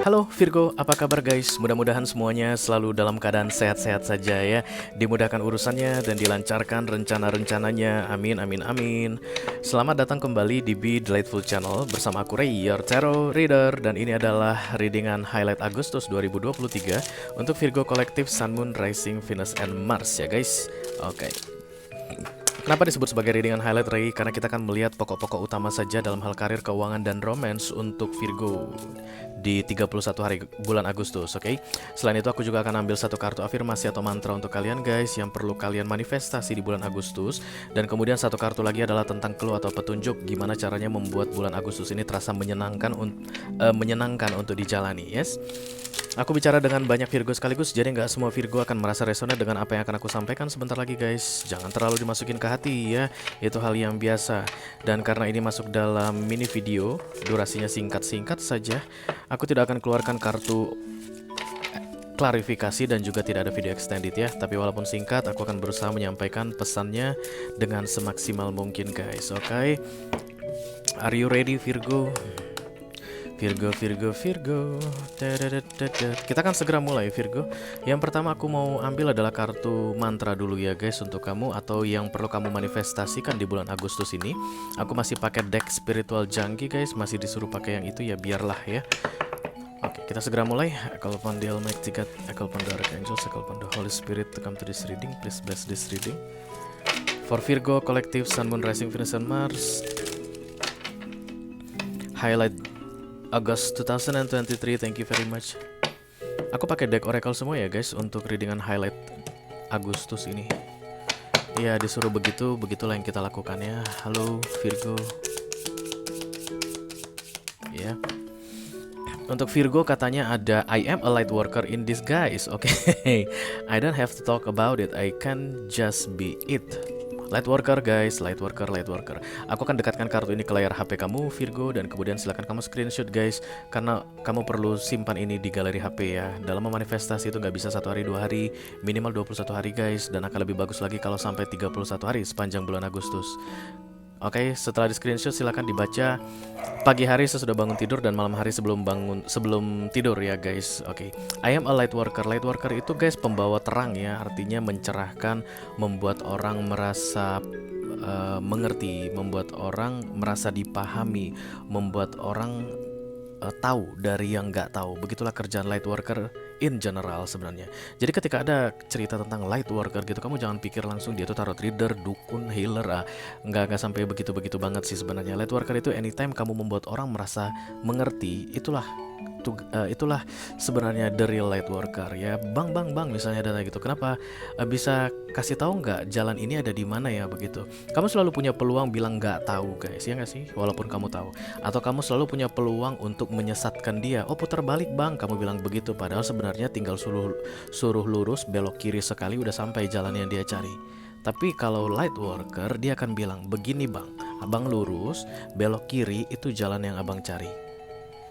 Halo Virgo, apa kabar guys? Mudah-mudahan semuanya selalu dalam keadaan sehat-sehat saja ya. Dimudahkan urusannya dan dilancarkan rencana-rencananya. Amin, amin, amin. Selamat datang kembali di Be Delightful Channel bersama aku Ray, your tarot reader. Dan ini adalah readingan highlight Agustus 2023 untuk Virgo Kolektif Sun, Moon, Rising, Venus, and Mars ya guys. Oke. Kenapa disebut sebagai readingan highlight Ray? Karena kita akan melihat pokok-pokok utama saja dalam hal karir, keuangan, dan romance untuk Virgo di 31 hari bulan Agustus, oke? Selain itu aku juga akan ambil satu kartu afirmasi atau mantra untuk kalian guys yang perlu kalian manifestasi di bulan Agustus. Dan kemudian satu kartu lagi adalah tentang clue atau petunjuk gimana caranya membuat bulan Agustus ini terasa menyenangkan untuk dijalani, yes? Aku bicara dengan banyak Virgo sekaligus, jadi nggak semua Virgo akan merasa resonate dengan apa yang akan aku sampaikan sebentar lagi guys. Jangan terlalu dimasukin ke hati ya, itu hal yang biasa. Dan karena ini masuk dalam mini video, durasinya singkat-singkat saja, aku tidak akan keluarkan kartu klarifikasi dan juga tidak ada video extended ya. Tapi walaupun singkat, aku akan berusaha menyampaikan pesannya dengan semaksimal mungkin guys, oke? Are you ready Virgo? Virgo. Kita akan segera mulai Virgo. Yang pertama aku mau ambil adalah kartu mantra dulu ya guys untuk kamu, atau yang perlu kamu manifestasikan di bulan Agustus ini. Aku masih pakai deck spiritual junkie guys, masih disuruh pakai yang itu ya, biarlah ya. Oke, kita segera mulai. I call upon the Almighty God, I call upon the Archangels, I call upon the Holy Spirit to come to this reading. Please bless this reading for Virgo Collective Sun, Moon, Rising, Venus, and Mars. Highlight August 2023, thank you very much. Aku pakai deck oracle semua ya guys untuk readingan highlight Agustus ini. Ya disuruh begitu, begitulah yang kita lakukan ya. Halo Virgo. Ya. Untuk Virgo katanya ada I am a light worker in disguise. Oke. I don't have to talk about it, I can just be it. Light worker guys, light worker. Aku akan dekatkan kartu ini ke layar HP kamu Virgo, dan kemudian silakan kamu screenshot guys, karena kamu perlu simpan ini di galeri HP ya. Dalam memanifestasi itu nggak bisa 1 hari 2 hari, minimal 21 hari guys, dan akan lebih bagus lagi kalau sampai 31 hari sepanjang bulan Agustus. Oke, setelah di screenshot silakan dibaca pagi hari sesudah bangun tidur dan malam hari sebelum tidur ya guys. Oke. I am a light worker. Light worker itu guys pembawa terang ya, artinya mencerahkan, membuat orang merasa mengerti, membuat orang merasa dipahami, membuat orang tahu dari yang nggak tahu. Begitulah kerjaan light worker in general sebenarnya. Jadi ketika ada cerita tentang light worker gitu, kamu jangan pikir langsung dia tuh tarot reader, dukun, healer. Nggak sampai begitu banget sih sebenarnya. Light worker itu anytime kamu membuat orang merasa mengerti, itulah sebenarnya the real light worker ya. Bang misalnya data gitu, kenapa bisa kasih tahu nggak jalan ini ada di mana ya begitu. Kamu selalu punya peluang bilang nggak tahu guys, ya nggak sih, walaupun kamu tahu. Atau kamu selalu punya peluang untuk menyesatkan dia. Oh putar balik bang, kamu bilang begitu, padahal sebenarnya tinggal suruh lurus, belok kiri sekali udah sampai jalan yang dia cari. Tapi kalau light worker dia akan bilang begini bang, abang lurus, belok kiri itu jalan yang abang cari.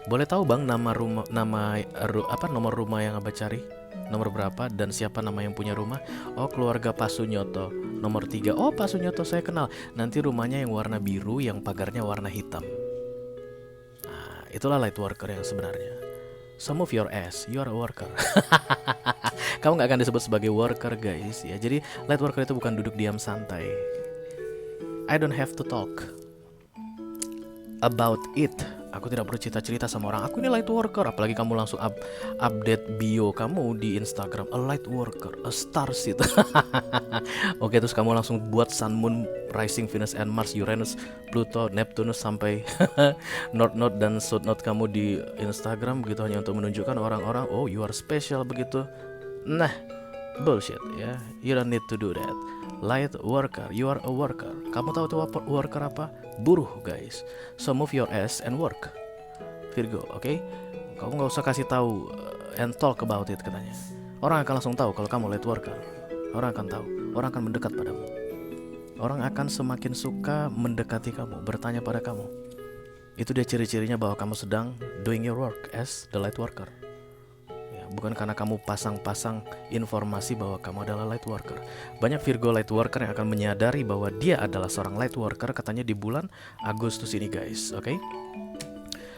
Boleh tahu bang nomor rumah yang abang cari? Nomor berapa dan siapa nama yang punya rumah? Oh keluarga Pak Sunyoto, nomor 3. Oh Pak Sunyoto saya kenal. Nanti rumahnya yang warna biru, yang pagarnya warna hitam. Nah, itulah light worker yang sebenarnya. So move your ass, you are a worker. Kamu gak akan disebut sebagai worker guys ya. Jadi light worker itu bukan duduk diam santai. I don't have to talk about it. Aku tidak perlu cerita sama orang aku ini light worker. Apalagi kamu langsung update bio kamu di Instagram, a light worker, a star seed. Oke, terus kamu langsung buat Sun, Moon, Rising, Venus, and Mars, Uranus, Pluto, Neptunus sampai North Node dan South Node kamu di Instagram begitu, hanya untuk menunjukkan orang-orang oh you are special begitu. Nah, bullshit ya. You don't need to do that. Light worker, you are a worker. Kamu tahu tuh worker apa? Buruh guys. So move your ass and work Virgo, oke? Kamu gak usah kasih tahu and talk about it katanya. Orang akan langsung tahu kalau kamu light worker. Orang akan tahu, orang akan mendekat padamu. Orang akan semakin suka mendekati kamu, bertanya pada kamu. Itu dia ciri-cirinya bahwa kamu sedang doing your work as the light worker. Ya, bukan karena kamu pasang-pasang informasi bahwa kamu adalah light worker. Banyak Virgo light worker yang akan menyadari bahwa dia adalah seorang light worker, katanya di bulan Agustus ini guys, oke?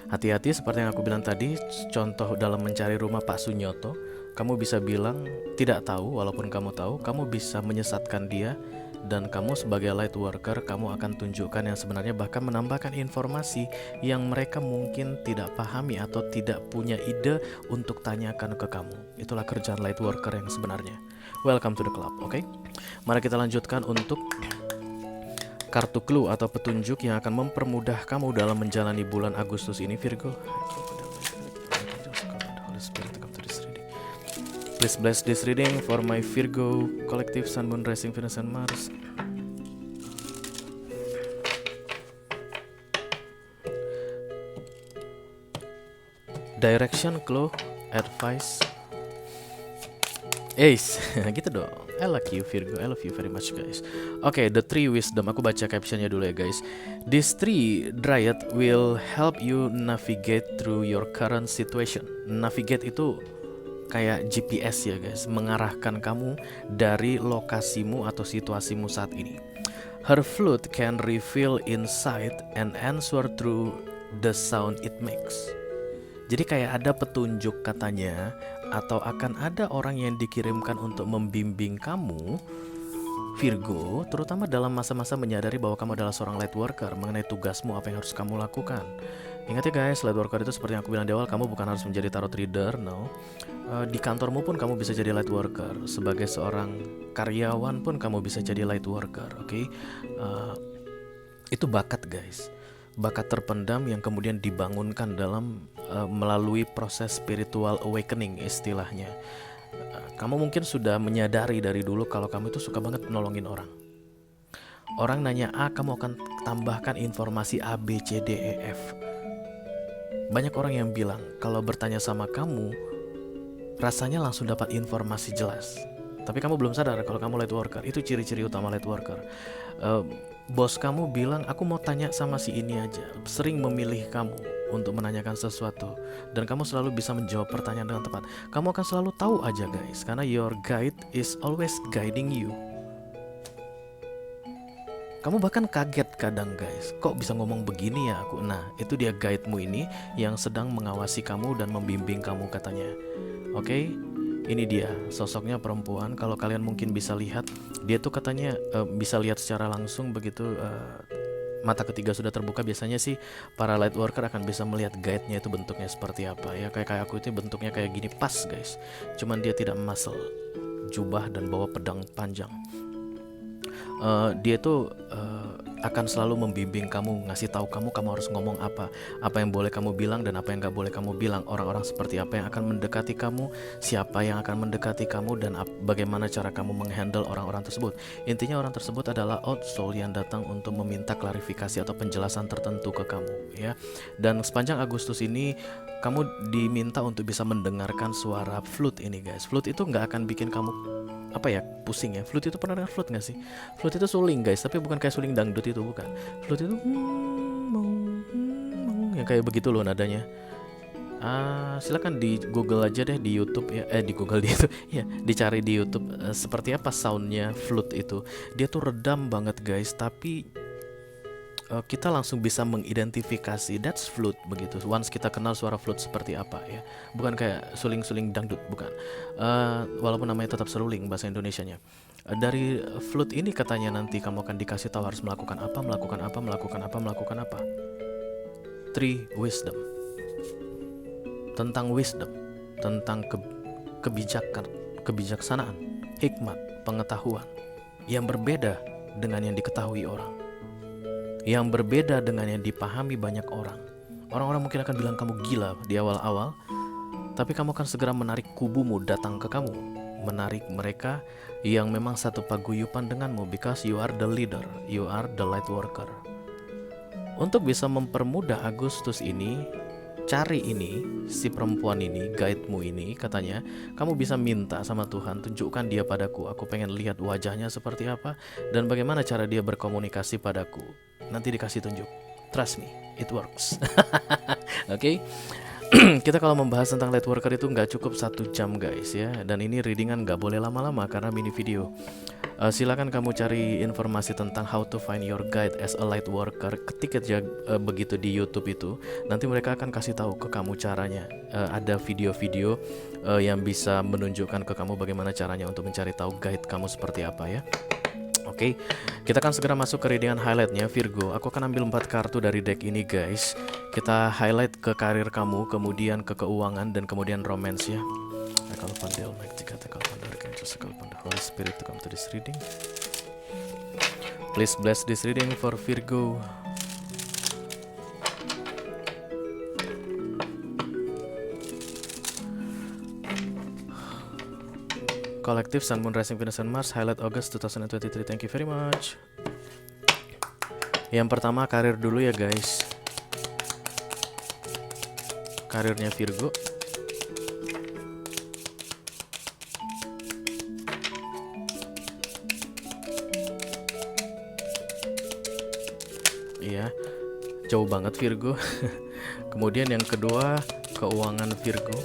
Hati-hati seperti yang aku bilang tadi, contoh dalam mencari rumah Pak Sunyoto, kamu bisa bilang tidak tahu, walaupun kamu tahu, kamu bisa menyesatkan dia. Dan kamu sebagai light worker, kamu akan tunjukkan yang sebenarnya, bahkan menambahkan informasi yang mereka mungkin tidak pahami atau tidak punya ide untuk tanyakan ke kamu. Itulah kerjaan light worker yang sebenarnya. Welcome to the club, oke? Mari kita lanjutkan untuk kartu clue atau petunjuk yang akan mempermudah kamu dalam menjalani bulan Agustus ini, Virgo. Please bless this reading for my Virgo collective, Sun, Moon, Rising, Venus, and Mars. Direction, clue, advice. Ace, gitu dong. I like you Virgo, I love you very much guys. Oke, the three wisdom. Aku baca captionnya dulu ya guys. This three dryad will help you navigate through your current situation. Navigate itu kayak GPS ya guys, mengarahkan kamu dari lokasimu atau situasimu saat ini. Her flute can reveal insight and answer through the sound it makes. Jadi kayak ada petunjuk katanya, atau akan ada orang yang dikirimkan untuk membimbing kamu Virgo, terutama dalam masa-masa menyadari bahwa kamu adalah seorang light worker, mengenai tugasmu, apa yang harus kamu lakukan. Ingat ya guys, light worker itu seperti yang aku bilang di awal, kamu bukan harus menjadi tarot reader, no. Di kantormu pun kamu bisa jadi light worker. Sebagai seorang karyawan pun kamu bisa jadi light worker, oke? Itu bakat guys, bakat terpendam yang kemudian dibangunkan dalam melalui proses spiritual awakening istilahnya. Kamu mungkin sudah menyadari dari dulu kalau kamu itu suka banget nolongin orang. Orang nanya A, kamu akan tambahkan informasi A, B, C, D, E, F. Banyak orang yang bilang kalau bertanya sama kamu, rasanya langsung dapat informasi jelas. Tapi kamu belum sadar kalau kamu light worker. Itu ciri-ciri utama light worker. Bos kamu bilang, aku mau tanya sama si ini aja. Sering memilih kamu untuk menanyakan sesuatu, dan kamu selalu bisa menjawab pertanyaan dengan tepat. Kamu akan selalu tahu aja guys, karena your guide is always guiding you. Kamu bahkan kaget kadang guys, kok bisa ngomong begini ya aku. Nah, itu dia guide-mu ini yang sedang mengawasi kamu dan membimbing kamu katanya. Oke, ini dia sosoknya perempuan. Kalau kalian mungkin bisa lihat, dia tuh katanya bisa lihat secara langsung begitu. Mata ketiga sudah terbuka, biasanya sih para light worker akan bisa melihat guide-nya itu bentuknya seperti apa ya. Kayak aku itu bentuknya kayak gini pas guys. Cuman dia tidak muscle, jubah dan bawa pedang panjang. Dia tuh akan selalu membimbing kamu, ngasih tahu kamu harus ngomong apa yang boleh kamu bilang dan apa yang gak boleh kamu bilang. Orang-orang seperti apa yang akan mendekati kamu, siapa yang akan mendekati kamu, dan bagaimana cara kamu menghandle orang-orang tersebut. Intinya orang tersebut adalah old soul yang datang untuk meminta klarifikasi atau penjelasan tertentu ke kamu ya. Dan sepanjang Agustus ini kamu diminta untuk bisa mendengarkan suara flute ini guys. Flute itu gak akan bikin kamu pusing ya. Flute itu, pernah dengar flute gak sih? Flute itu suling guys, tapi bukan kayak suling dangdut itu, bukan. Flute itu yang kayak begitu loh nadanya. Silakan di Google aja deh di YouTube ya, di Google di itu ya, dicari di YouTube seperti apa soundnya flute itu. Dia tuh redam banget guys, tapi kita langsung bisa mengidentifikasi that's flute begitu. Once kita kenal suara flute seperti apa ya, bukan kayak suling-suling dangdut, bukan. Walaupun namanya tetap seruling bahasa Indonesianya. Dari flute ini katanya nanti kamu akan dikasih tahu harus melakukan apa. Three wisdom, tentang wisdom, tentang kebijaksanaan, hikmat, pengetahuan yang berbeda dengan yang diketahui orang, yang berbeda dengan yang dipahami banyak orang. Orang-orang mungkin akan bilang kamu gila di awal-awal, tapi kamu akan segera menarik kubumu datang ke kamu, menarik mereka yang memang satu paguyupan denganmu, because you are the leader, you are the light worker. Untuk bisa mempermudah Agustus ini, cari ini, si perempuan ini, guide-mu ini, katanya, kamu bisa minta sama Tuhan, tunjukkan dia padaku. Aku pengen lihat wajahnya seperti apa dan bagaimana cara dia berkomunikasi padaku. Nanti dikasih tunjuk. Trust me, it works. Oke. Kita kalau membahas tentang light worker itu nggak cukup 1 jam guys ya. Dan ini readingan nggak boleh lama-lama karena mini video. Silakan kamu cari informasi tentang how to find your guide as a light worker. Ketik aja begitu di YouTube itu, nanti mereka akan kasih tahu ke kamu caranya. Ada video-video yang bisa menunjukkan ke kamu bagaimana caranya untuk mencari tahu guide kamu seperti apa ya. Oke, kita akan segera masuk ke readingan highlightnya Virgo. Aku akan ambil 4 kartu dari deck ini guys. Kita highlight ke karir kamu, kemudian ke keuangan, dan kemudian romance ya. I call upon the Almighty God, I call upon the Archangels, I call upon the Holy Spirit to come to this reading. Please bless this reading for Virgo. Collective Sun, Moon, Rising, Venus, and Mars. Highlight August 2023. Thank you very much. Yang pertama karir dulu ya guys. Karirnya Virgo. Iya, jauh banget Virgo. Kemudian yang kedua keuangan Virgo.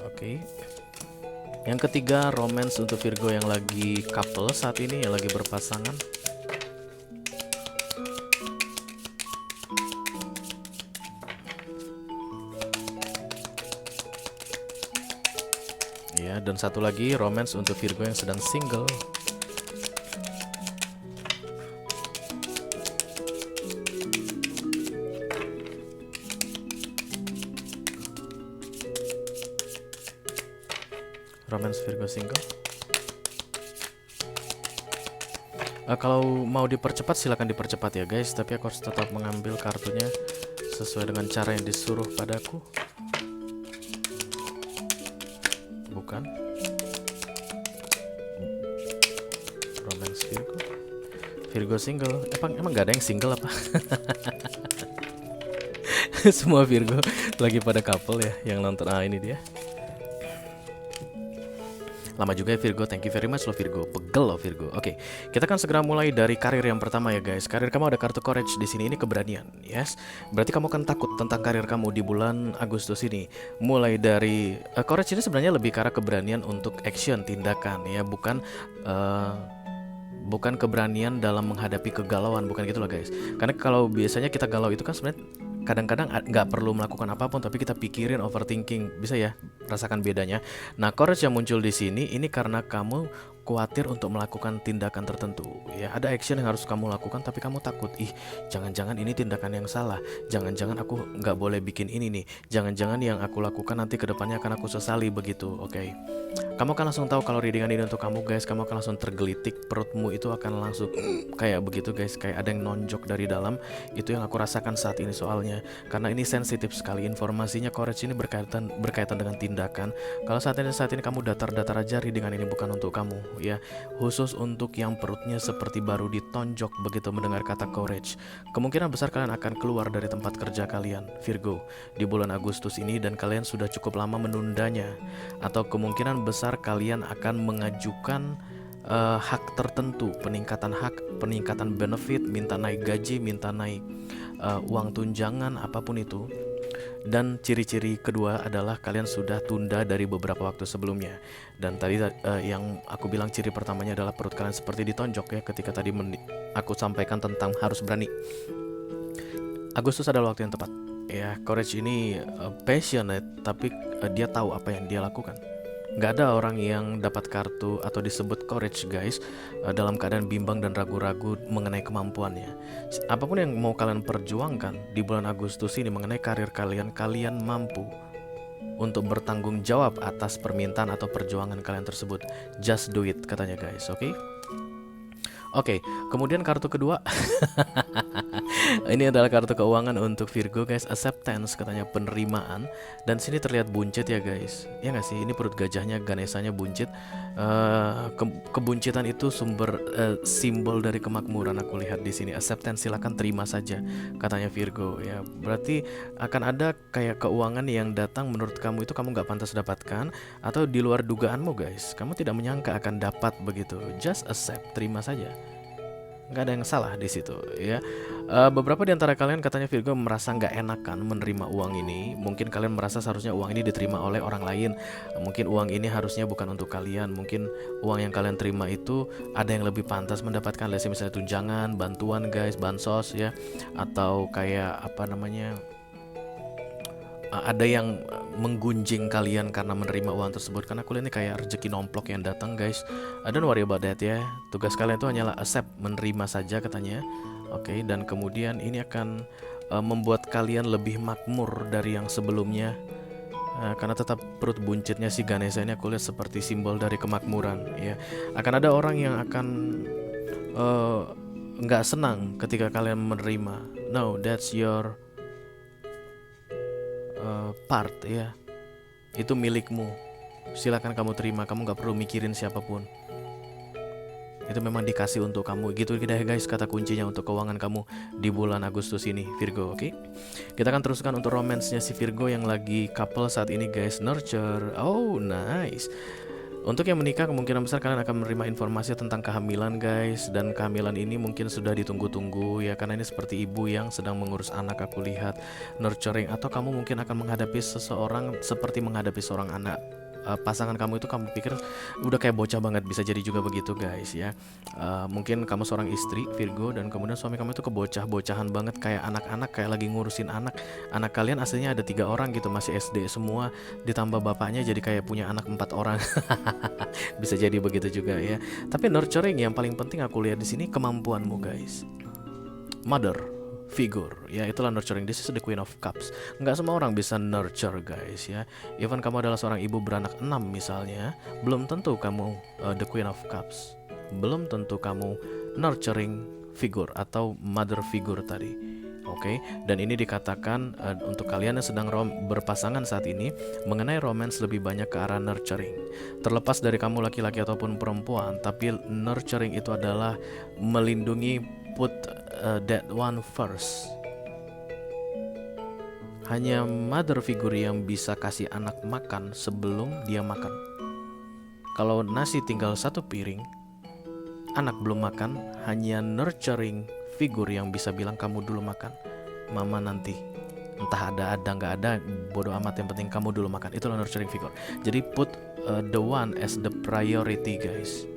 Oke. Yang ketiga romance untuk Virgo yang lagi couple saat ini, yang lagi berpasangan. Ya, dan satu lagi romance untuk Virgo yang sedang single. Romance Virgo single. Kalau mau dipercepat silakan dipercepat ya guys, tapi aku harus tetap mengambil kartunya sesuai dengan cara yang disuruh padaku. Bukan. Romance Virgo. Virgo single. Emang gak ada yang single apa? Semua Virgo lagi pada couple ya yang nonton. Ini dia. Lama juga ya Virgo, thank you very much lo Virgo, pegel lo Virgo. Oke, kita akan segera mulai dari karir yang pertama ya guys. Karir kamu ada kartu courage di sini, ini keberanian, yes. Berarti kamu akan takut tentang karir kamu di bulan Agustus ini. Mulai dari courage ini sebenarnya lebih ke arah keberanian untuk action, tindakan ya, bukan keberanian dalam menghadapi kegalauan, bukan gitu loh guys. Karena kalau biasanya kita galau itu kan sebenarnya kadang-kadang nggak perlu melakukan apapun, tapi kita pikirin, overthinking, bisa ya rasakan bedanya. Nah, courage yang muncul di sini ini karena kamu khawatir untuk melakukan tindakan tertentu ya, ada action yang harus kamu lakukan tapi kamu takut, jangan-jangan ini tindakan yang salah, jangan-jangan aku nggak boleh bikin ini nih, jangan-jangan yang aku lakukan nanti kedepannya akan aku sesali begitu. Oke. Kamu akan langsung tahu kalau readingan ini untuk kamu guys, kamu akan langsung tergelitik, perutmu itu akan langsung kayak begitu guys, kayak ada yang nonjok dari dalam. Itu yang aku rasakan saat ini soalnya, karena ini sensitif sekali informasinya. Courage ini berkaitan dengan tindakan. Kalau saat ini kamu datar-datar aja, readingan ini bukan untuk kamu ya, khusus untuk yang perutnya seperti baru ditonjok begitu mendengar kata courage. Kemungkinan besar kalian akan keluar dari tempat kerja kalian Virgo di bulan Agustus ini, dan kalian sudah cukup lama menundanya, atau kemungkinan besar kalian akan mengajukan hak tertentu, peningkatan hak, peningkatan benefit, minta naik gaji, minta naik uang tunjangan, apapun itu. Dan ciri-ciri kedua adalah kalian sudah tunda dari beberapa waktu sebelumnya. Dan tadi yang aku bilang ciri pertamanya adalah perut kalian seperti ditonjok ya, ketika tadi aku sampaikan tentang harus berani. Agustus adalah waktu yang tepat ya. Courage ini passionate, tapi dia tahu apa yang dia lakukan. Gak ada orang yang dapat kartu atau disebut courage guys dalam keadaan bimbang dan ragu-ragu mengenai kemampuannya. Apapun yang mau kalian perjuangkan di bulan Agustus ini mengenai karir kalian, kalian mampu untuk bertanggung jawab atas permintaan atau perjuangan kalian tersebut. Just do it katanya guys, oke? Oke, kemudian kartu kedua. Ini adalah kartu keuangan untuk Virgo guys, acceptance katanya, penerimaan. Dan sini terlihat buncit ya guys. Ya nggak sih, ini perut gajahnya, Ganesanya buncit. Kebuncitan itu simbol dari kemakmuran, aku lihat di sini. Acceptance, silakan terima saja katanya Virgo ya. Berarti akan ada kayak keuangan yang datang menurut kamu itu kamu nggak pantas dapatkan, atau di luar dugaanmu guys. Kamu tidak menyangka akan dapat begitu. Just accept, terima saja, nggak ada yang salah di situ ya. Beberapa di antara kalian katanya Virgo merasa nggak enakan menerima uang ini. Mungkin kalian merasa seharusnya uang ini diterima oleh orang lain. Mungkin uang ini harusnya bukan untuk kalian. Mungkin uang yang kalian terima itu ada yang lebih pantas mendapatkan, misalnya tunjangan, bantuan guys, bansos ya, atau kayak apa namanya, ada yang menggunjing kalian karena menerima uang tersebut. Karena aku lihat ini kayak rezeki nomplok yang datang guys. Don't worry about that ya. Tugas kalian itu hanyalah accept, menerima saja katanya. Oke, dan kemudian ini akan membuat kalian lebih makmur dari yang sebelumnya. Karena tetap perut buncitnya si Ganesha ini aku lihat seperti simbol dari kemakmuran ya. Akan ada orang yang akan nggak senang ketika kalian menerima. No, that's your part ya, itu milikmu, silakan kamu terima, kamu nggak perlu mikirin siapapun, itu memang dikasih untuk kamu gitu deh guys, kata kuncinya untuk keuangan kamu di bulan Agustus ini Virgo. Oke, kita akan teruskan untuk romansnya si Virgo yang lagi couple saat ini guys, nurture. Oh nice. Untuk yang menikah kemungkinan besar kalian akan menerima informasi tentang kehamilan guys. Dan kehamilan ini mungkin sudah ditunggu-tunggu ya, karena ini seperti ibu yang sedang mengurus anak aku lihat, nurturing. Atau kamu mungkin akan menghadapi seseorang seperti menghadapi seorang anak. Pasangan kamu itu kamu pikir udah kayak bocah banget, bisa jadi juga begitu guys ya. Mungkin kamu seorang istri Virgo dan kemudian suami kamu itu kebocah-bocahan banget, kayak anak-anak, kayak lagi ngurusin anak kalian aslinya ada 3 orang gitu, masih SD semua, ditambah bapaknya jadi kayak punya anak 4 orang. Bisa jadi begitu juga ya. Tapi nurturing yang paling penting aku lihat di sini kemampuanmu guys, mother figure ya, itulah nurturing. This is the Queen of Cups. Nggak semua orang bisa nurture guys ya. Even kamu adalah seorang ibu beranak 6 misalnya, belum tentu kamu the Queen of Cups, belum tentu kamu nurturing figure atau mother figure tadi. Oke, dan ini dikatakan untuk kalian yang sedang berpasangan saat ini, mengenai romance lebih banyak ke arah nurturing. Terlepas dari kamu laki-laki ataupun perempuan, tapi nurturing itu adalah melindungi, put that one first. Hanya mother figure yang bisa kasih anak makan sebelum dia makan. Kalau nasi tinggal 1 piring, anak belum makan, hanya nurturing figure yang bisa bilang kamu dulu makan, mama nanti. Entah ada nggak ada, bodo amat, yang penting kamu dulu makan. Itulah nurturing figure. Jadi put the one as the priority guys.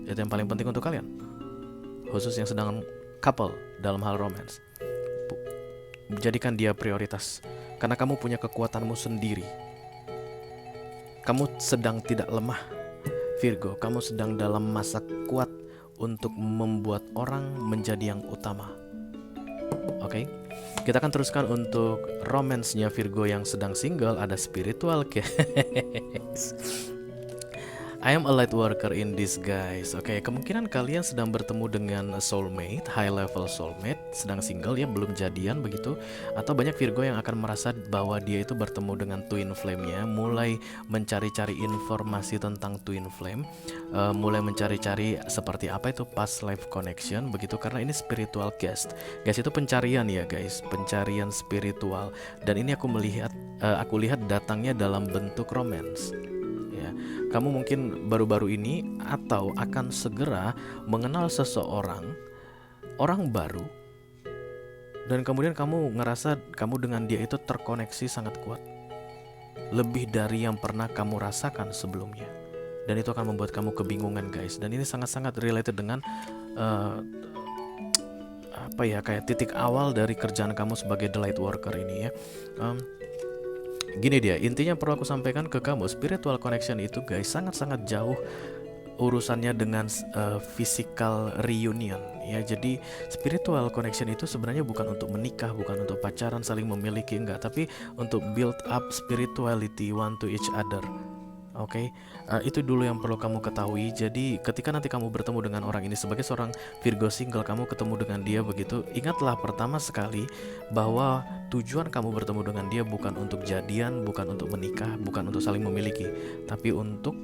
Itu yang paling penting untuk kalian, khusus yang sedang couple dalam hal romance. Jadikan dia prioritas, karena kamu punya kekuatanmu sendiri. Kamu sedang tidak lemah Virgo, kamu sedang dalam masa kuat untuk membuat orang menjadi yang utama. Oke, kita akan teruskan untuk romance-nya Virgo yang sedang single. Ada spiritual guys. I am a light worker in this guys. Oke, kemungkinan kalian sedang bertemu dengan soulmate, high level soulmate, sedang single ya, belum jadian begitu. Atau banyak Virgo yang akan merasa bahwa dia itu bertemu dengan twin flame-nya, mulai mencari-cari informasi tentang twin flame, mulai mencari-cari seperti apa itu past life connection begitu, karena ini spiritual guest. Guys, itu pencarian ya guys, pencarian spiritual. Dan ini aku lihat datangnya dalam bentuk romance. Kamu mungkin baru-baru ini atau akan segera mengenal seseorang, orang baru, dan kemudian kamu ngerasa kamu dengan dia itu terkoneksi sangat kuat, lebih dari yang pernah kamu rasakan sebelumnya. Dan itu akan membuat kamu kebingungan guys. Dan ini sangat-sangat related dengan kayak titik awal dari kerjaan kamu sebagai the light worker ini ya. Gini dia, intinya perlu aku sampaikan ke kamu, spiritual connection itu guys sangat-sangat jauh urusannya dengan physical reunion ya. Jadi spiritual connection itu sebenarnya bukan untuk menikah, bukan untuk pacaran saling memiliki, enggak, tapi untuk build up spirituality one to each other. Oke, itu dulu yang perlu kamu ketahui. Jadi ketika nanti kamu bertemu dengan orang ini sebagai seorang Virgo single, kamu ketemu dengan dia begitu, ingatlah pertama sekali bahwa tujuan kamu bertemu dengan dia bukan untuk jadian, bukan untuk menikah, bukan untuk saling memiliki, tapi untuk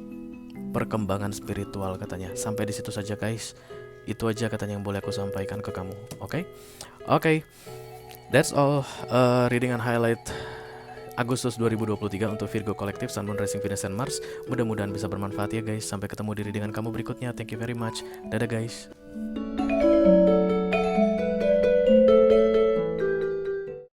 perkembangan spiritual katanya. Sampai di situ saja guys. Itu aja katanya yang boleh aku sampaikan ke kamu. Oke? Oke. That's all reading and highlight Agustus 2023 untuk Virgo Kolektif Sun, Moon, Rising, Venus, and Mars. Mudah-mudahan bisa bermanfaat ya guys. Sampai ketemu di readingan kamu berikutnya. Thank you very much. Dadah guys.